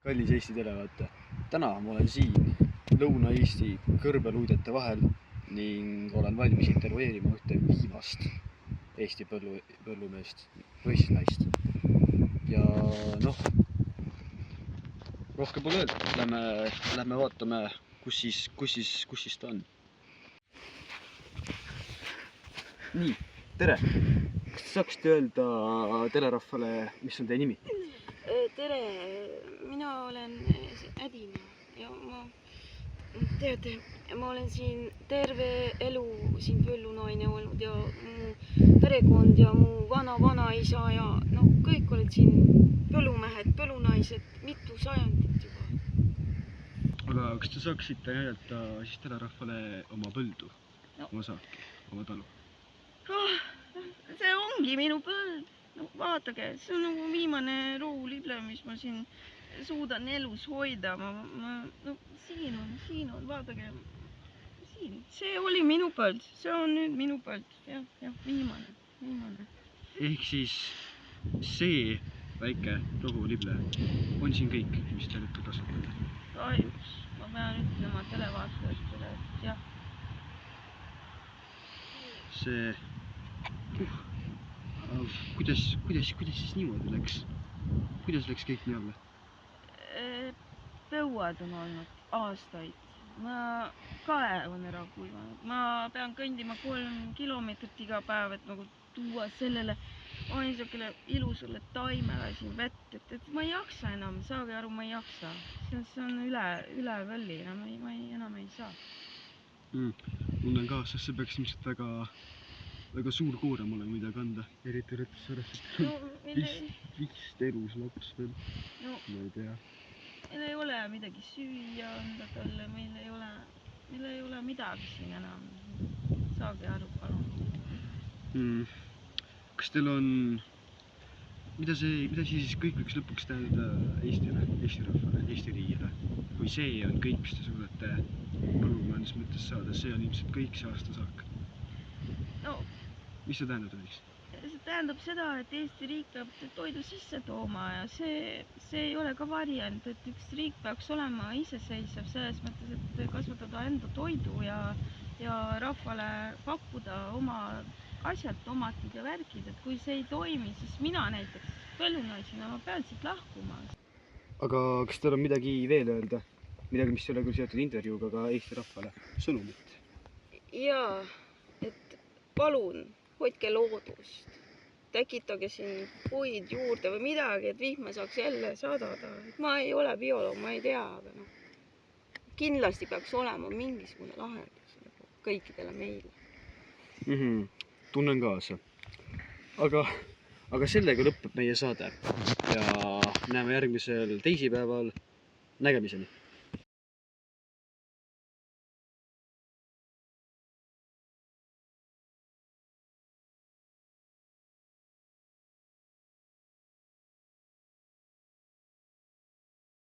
Kallis Eesti televaataja. Täna ma olen siin Lõuna-Eesti kõrbeluudete vahel ning olen valmis intervjueerima ühte viimast Eesti põllumeest või siis naist. Ja noh, rohkem pole öelda. Lähme vaatame, kus siis ta on. Nii, tere! Kas te saaksite öelda telerahvale, mis on teie nimi? Tere, mina olen Ädina ja ma olen siin terve elu siin põllunaine olnud ja mu perekond ja mu vanaisa ja no kõik olid siin põllumehed, põllunaised, mitu sajandit juba. Aga kas te saaksite näidata siis telerahvale oma põldu, oma saaki, oma talu? See ongi minu põld. No vaatage, see on nagu viimane rohulible, mis ma siin suudan elus hoida. No, siin on, vaadake, siin. See oli minu põld, see on nüüd minu põld. Jah, viimane. Ehk siis see väike rohulible on siin kõik, mis te nüüd kasvatate? Kahjuks, ma pean ütlema televaatajatele, et jah. See... Kuidas siis niimoodi läks? Kuidas läks kõik nii alla? Põuad on olnud aastaid. Kae on ära kuivanud. Ma pean kõndima 3 kilomeetrit iga päev, et nagu tuua sellele ainsakele ilusale taimele siin vett. Et ma ei jaksa enam, saage aru, ma ei jaksa. See on üle võlli, enam ei saa. Tunnen kaasas, see peaks ilmselt väga suur koorem olema, mida kanda, eriti võttes arvestades vist elus laps veel, ma ei tea. Meil ei ole midagi süüa anda talle, meil ei ole midagi siin enam, saage aru, palun. Kas teil on, mida siis kõik võiks lõpuks tähendada Eestile, Eesti rahvale, Eesti riigile? Kui see on kõik, mis te suudate põllumajandus mõttes saada, see on ilmselt kõik see aastasaak. No, mis see tähendab näiteks? See tähendab seda, et Eesti riik peab toidu sisse tooma ja see ei ole ka variant, et üks riik peaks olema iseseisev selles mõttes, et kasvatada enda toidu ja rahvale pakkuda oma asjad, tomatid ja värgid, et kui see ei toimi, siis mina näiteks põllunaisena ma pean siit lahkuma. Aga kas teil on midagi veel öelda? Midagi, mis ei ole küll seotud intervjuuga, aga Eesti rahvale sõnumit? Jaa, et palun, hoidke loodust, tekitage siin puid juurde või midagi, et vihma saaks jälle sadada. Ma ei ole bioloog, ma ei tea, aga no, kindlasti peaks olema mingisugune lahendus kõikidele meile. Tunnen kaasa. Aga sellega lõpeb meie saade ja näeme järgmisel teisipäeval. Nägemiseni!